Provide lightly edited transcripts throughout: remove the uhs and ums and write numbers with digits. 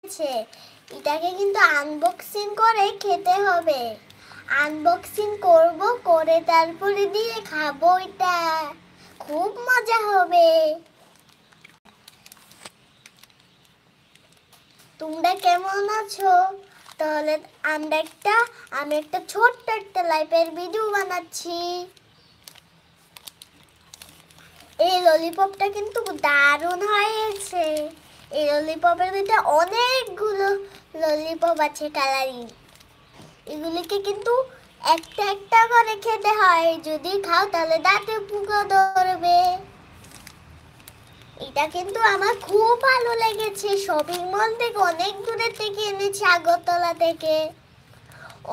হয়েছে। এটাকে কিন্তু আনবক্সিং করে খেতে হবে। আনবক্সিং করব, করে তারপরে দিয়ে খাবো। এটা খুব মজা হবে। তোমরা কেমন আছো? তাহলে আমি একটা ছোট্ট একটা লাইভের ভিডিও বানাচ্ছি। এই ললিপপটা কিন্তু দারুণ হয়েছে। এই ললিপপের ভিতরে অনেকগুলো ললিপপ আছে কালারিং। এগুলিকে কিন্তু একটা একটা করে খেতে হয়। যদি খাও তাহলে দাঁতে পোকা ধরবে। এটা কিন্তু আমার খুব ভালো লেগেছে। শপিং মল থেকে অনেক দূরে থেকে এনেছি, আগরতলা থেকে।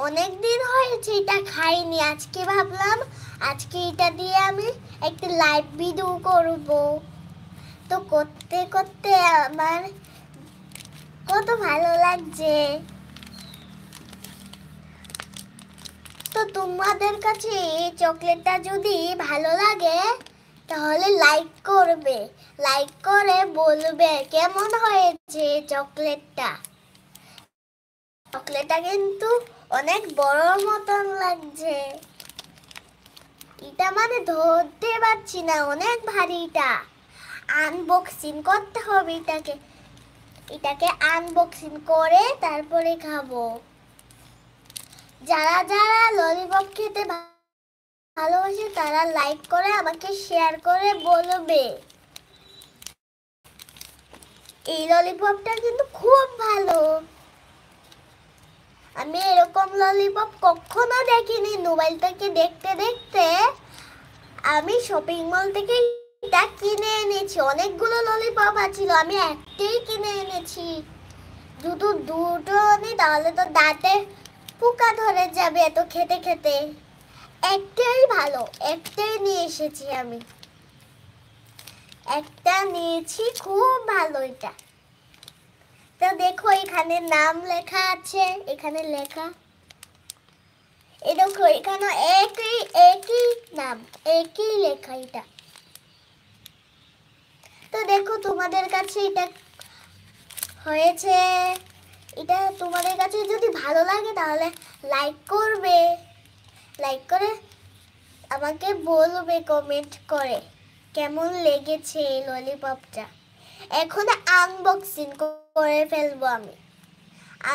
অনেক দিন হয়েছে এটা খাইনি। আজকে ভাবলাম আজকে এটা দিয়ে আমি একটা লাইভ ভিডিও করব। তো করতে করতে আমার কত ভালো লাগছে। তো তোমাদের কাছে এই চকলেটটা যদি ভালো লাগে তাহলে লাইক করবে। লাইক করে বলবে কেমন হয়েছে চকলেটটা। চকলেটটা কিন্তু অনেক বড় মতন লাগছে। এটা মানে ধরতে পারছি না, অনেক ভারী। এটা আনবক্সিং করতে হবে। এটাকে আনবক্সিং করে তারপরে খাবো। যারা যারা ললিপপ খেতে ভালোবাসে তারা লাইক করে আমাকে শেয়ার করে বলবে। এই ললিপপটা কিন্তু খুব ভালো। আমি এরকম ললিপপ কখনো দেখিনি। মোবাইল থেকে দেখতে দেখতে আমি শপিং মল থেকে এটা কিনে এনেছি। অনেকগুলো ললিপপ আছিল, আমি একটাই কিনে এনেছি। দুটো নি, তাহলে তো দাঁতে পোকা ধরে যাবে এত খেতে খেতে। একটাই ভালো, একটাই নিয়ে এসেছি আমি। একটা নিয়েছি, খুব ভালো এটা। তো দেখো এখানে নাম লেখা আছে, এখানে লেখা। এই দেখো এখানে একই নাম, একই লেখা এটা। তো দেখো তোমাদের কাছে এটা হয়েছে। এটা তোমাদের কাছে যদি ভালো লাগে তাহলে লাইক করবে। লাইক করে আমাকে বলবে কমেন্ট করে কেমন লেগেছে এই ললিপপটা। এখন আনবক্সিং করে ফেলবো আমি।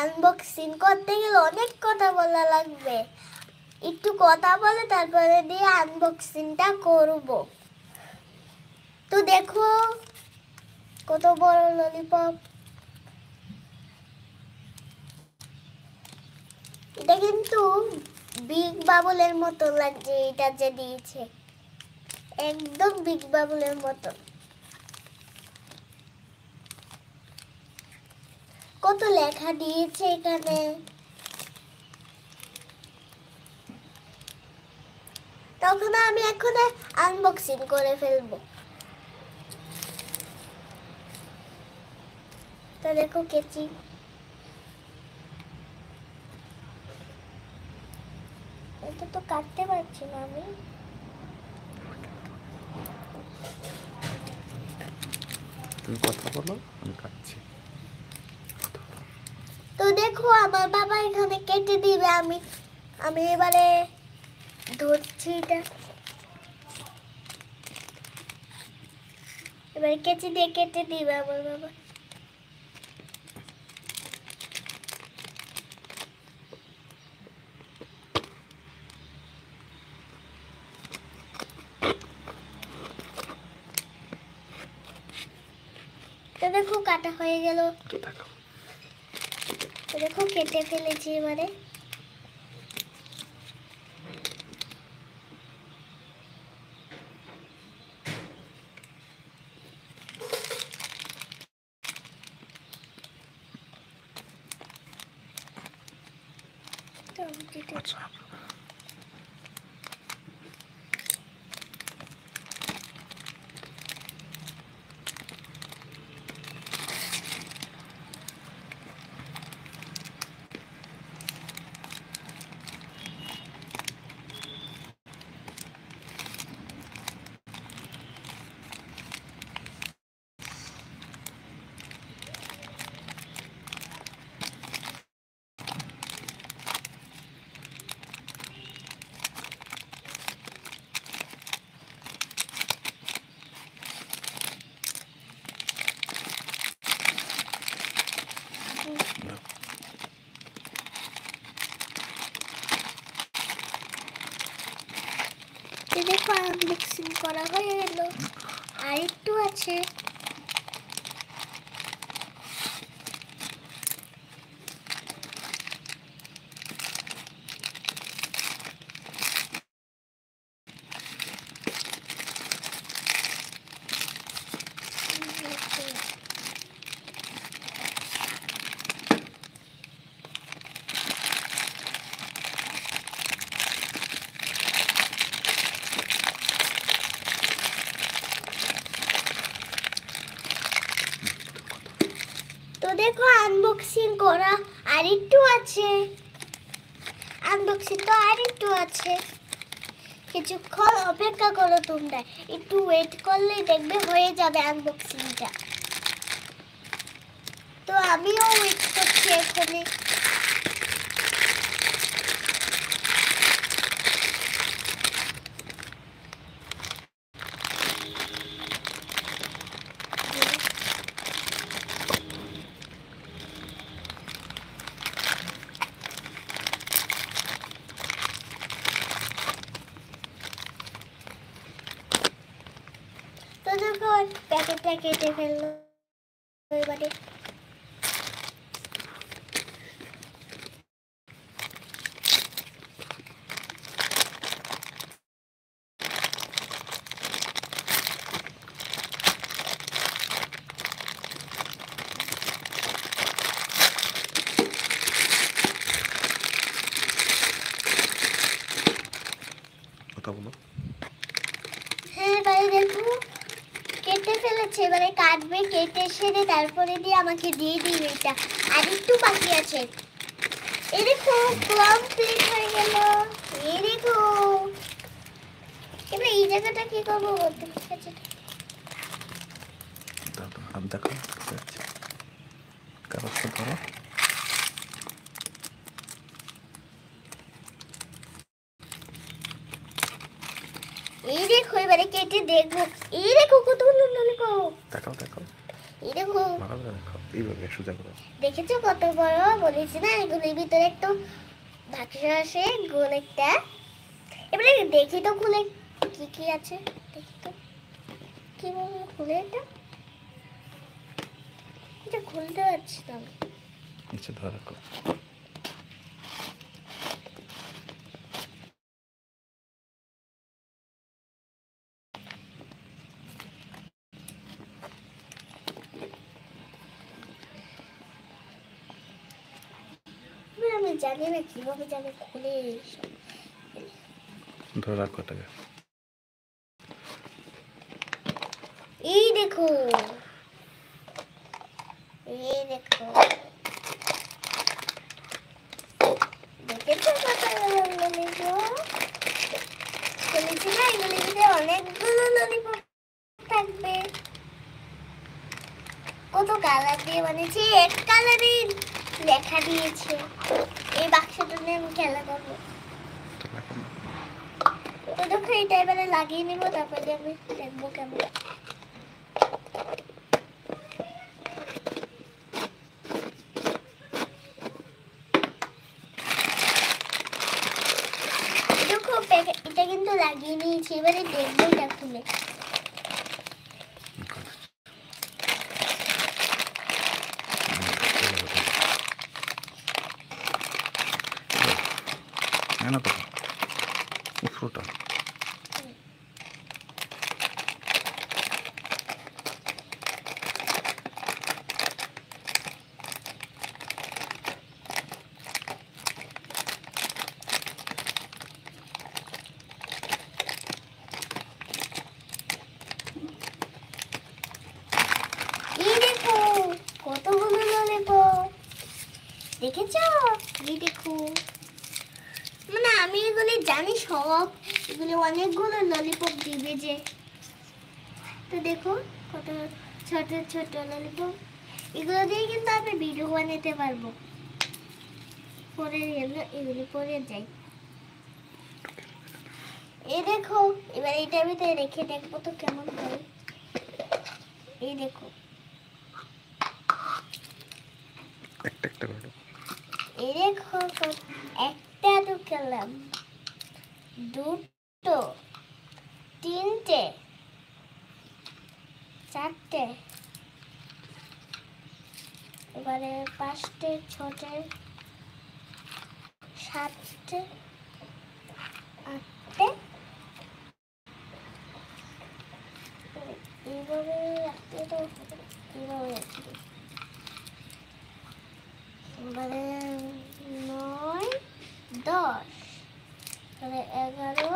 আনবক্সিং করতে গেলে অনেক কথা বলা লাগবে। একটু কথা বলে তারপরে দিয়ে আনবক্সিংটা করব। তো দেখো কত বড় ললিপপ। এটা কিন্তু বিগ বাবলের মতো লাগছে। এটা যে দিয়েছে একদম বিগ বাবলের মতো। কত লেখা দিয়েছে এখানে। তখন আমি এখন আনবক্সিং করে ফেলবো। তো দেখো কেচি। এটা তো কাটতে পারছি না আমি। তুমি কথা বলো, আমি কাটছি। তো দেখো আমার বাবা এখানে কেটে দিবে। আমি এবারে ধরছি এটা। এবারে কেচি দিয়ে কেটে দিবে আমার বাবা। তো দেখো কাটা হয়ে গেল। তো দেখো কেটে ফেলেছি এবারে। আচ্ছা। দেখো আনবক্সিং করা হয়ে গেল, আর একটু আছে। তো দেখো আনবক্সিং করা আর একটু আছে, আনবক্সিং তো আর একটু আছে। কিছুক্ষণ অপেক্ষা করো তোমরা, একটু ওয়েট করলেই দেখবে হয়ে যাবে আনবক্সিংটা। তো আমিও ওয়েট করছি এখানে। তো দেখো প্যাকেটটা কেটে ফেললো এবারে। কথা বলো। হ্যাঁ এবারে দেখো কেটে ফেলেছে, এবারে কাটবে, কেটে সেরে তারপরে দিয়ে আমাকে দিয়ে দিবে। এটা আর একটু বাকি আছে। এই দেখো কমপ্লিট হয়ে গেল। এই দেখো এবার এই জায়গাটা কি করবো বলতে পারছি না। দাদা আমি দেখো কাগজটা ধরো। এই দেখো এবারে কেটে দেখবো। এই দেখো কতগুলো ললিপপ। দেখাও দেখাও, এই দেখো ভালো করে দেখাও, এইভাবে সোজা করো। দেখেছো কত বড়? বলেছি না এগুলোর ভিতরে একটু বাক্স আছে গোল একটা। এবারে দেখি তো খুলে কি কি আছে, দেখি তো কিভাবে খুলে এটা। এটা খুলতে পারছি না আমি। নিচে ধরে রাখো। আমি জানি না কিভাবে যাবে খুলে এইসব। ধরে রাখো এটাকে। এই দেখো, এই দেখো দেখেছো কতগুলো ললিপপ? বলেছি না এগুলির ভিতরে অনেকগুলো ললিপপ থাকবে। কত কালার দিয়ে বানিয়েছি, এক কালারই লেখা দিয়েছে। এই বাক্সটা নিয়ে আমি খেলা করবো। তো দেখো এটা এবারে লাগিয়ে নিবো, তারপরে আমি দেখবো কেমন। দেখো এটা কিন্তু লাগিয়ে নিয়েছি, এবারে দেখবো এটা খুলে। না তো উপরটা এই দেখো কতগুলো ললিপপ, দেখেছো? এই দেখো, মানে আমি এগুলি জানি সব, এগুলি অনেকগুলো ললিপপ দিবে যে। তো দেখো কত ছোট ছোট ললিপপ, এগুলো দিয়ে কিন্তু আমি ভিডিও বানাতে পারবো। পরে গেলে এগুলি পরে যাই। এই দেখো এবার এটার ভিতরে রেখে দেখবো তো কেমন হয়। এই দেখো একটা একটা করে ঢোকাও। এই দেখো একটা ঢুকালাম, দুটো, তিনটে, চারটে, এবারে পাঁচটে, ছটে, সাতটে, আটটে, এইভাবে রাখতে তো এইভাবে রাখতে। এবারে 9, 10, তাহলে 11,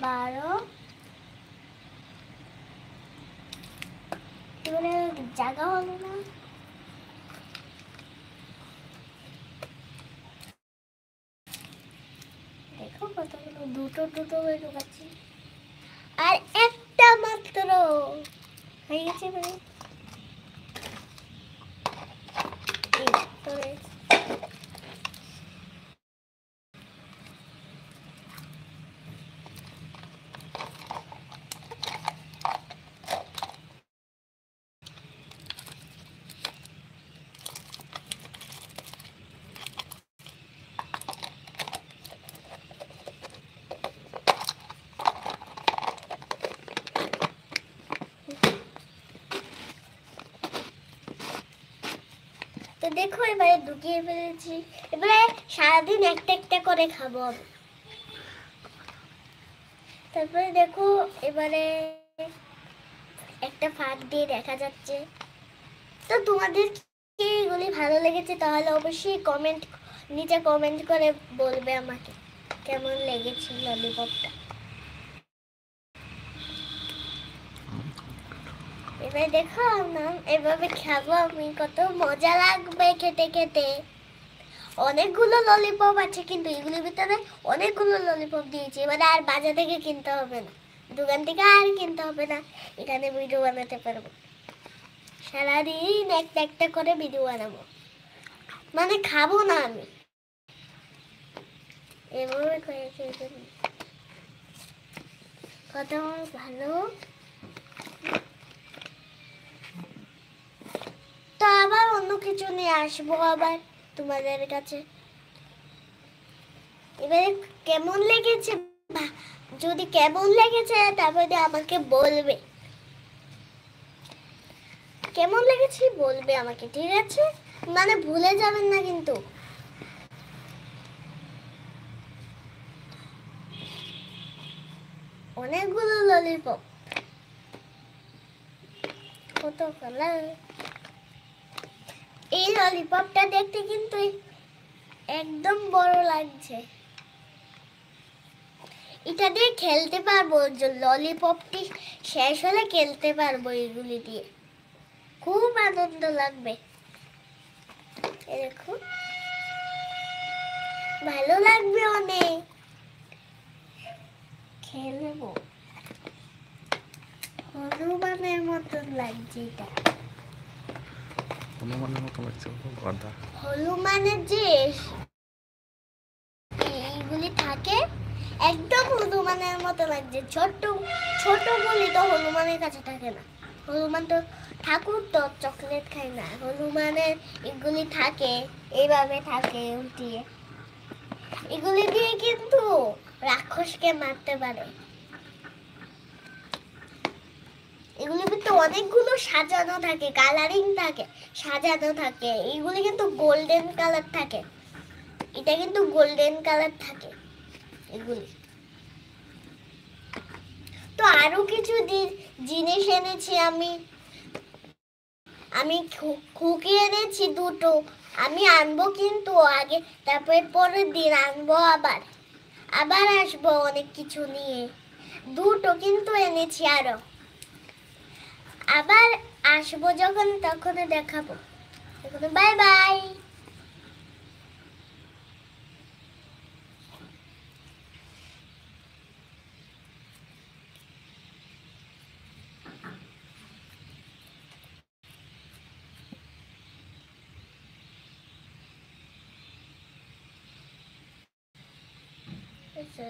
12, এবারে জায়গা হলো না। দেখো কতগুলো, দুটো দুটো করে ঢোকাচ্ছি, আর একটা মাত্র হয়ে গেছে। এবারে এই তোরে তো দেখো এবারে ঢুকিয়ে ফেলেছি। এবারে সারাদিন একটা একটা করে খাবো আমি। তারপরে দেখো এবারে একটা ফাঁক দিয়ে দেখা যাচ্ছে। তো তোমাদের কি এগুলি ভালো লেগেছে তাহলে অবশ্যই নিচে কমেন্ট করে বলবে আমাকে কেমন লেগেছে ললিপপটা। এবার দেখো না এভাবে খাবো আমি, কত মজা লাগবে খেতে খেতে। অনেকগুলো ললিপপ আছে, কিন্তু এগুলির ভিতরে অনেকগুলো ললিপপ দিয়েছি। এবারে আর বাজার থেকে কিনতে হবে না, দোকান থেকে আর কিনতে হবে না, এখানে ভিডিও বানাতে পারবো। সারাদিন একটা একটা করে ভিডিও বানাবো, মানে খাবো না আমি, এভাবে করে খেতে। কত ভালো। তো আবার অন্য কিছু নিয়ে আসবো আবার তোমাদের কাছে। এবারে কেমন লেগেছে, যদি কেমন লেগেছে তারপরে আমাকে বলবে, কেমন লেগেছে বলবে আমাকে, ঠিক আছে? মানে ভুলে যাবেন না কিন্তু। অনেকগুলো ললিপপ, কত কালার। এই ললিপপটা দেখতে কিন্তু একদম বড় লাগছে। এটা দিয়ে খেলতে পারবো, ললিপপটি শেষ হলে খেলতে পারবো এগুলি দিয়ে, খুব আনন্দ লাগবে। দেখো ভালো লাগবে অনেক, খেলবো। হনুমানের মতন লাগছে এটা, হনুমানের মতো লাগছে, গদা। হনুমানের যে এইগুলি থাকে একদম হনুমানের মতো লাগছে। ছোট ছোট বলি তো হনুমানের কাছে থাকে না, হনুমান তো ঠাকুর, তো চকলেট খায় না। হনুমানের এগুলি থাকে, এইভাবে থাকে উল্টিয়ে, এগুলি দিয়ে কিন্তু রাক্ষসকে মারতে পারে। এগুলির ভিতরে অনেকগুলো সাজানো থাকে, কালারিং থাকে, সাজানো থাকে। এগুলি কিন্তু গোল্ডেন কালার থাকে, এটা কিন্তু গোল্ডেন কালার থাকে এগুলি। তো আরো কিছু জিনিস এনেছি আমি, আমি খুকি এনেছি দুটো। আমি আনবো কিন্তু আগে, তারপরে পরের দিন আনবো, আবার আসবো অনেক কিছু নিয়ে। দুটো কিন্তু এনেছি আরো, আবার আসবো যখন তখন দেখাবো। Bye bye. আচ্ছা।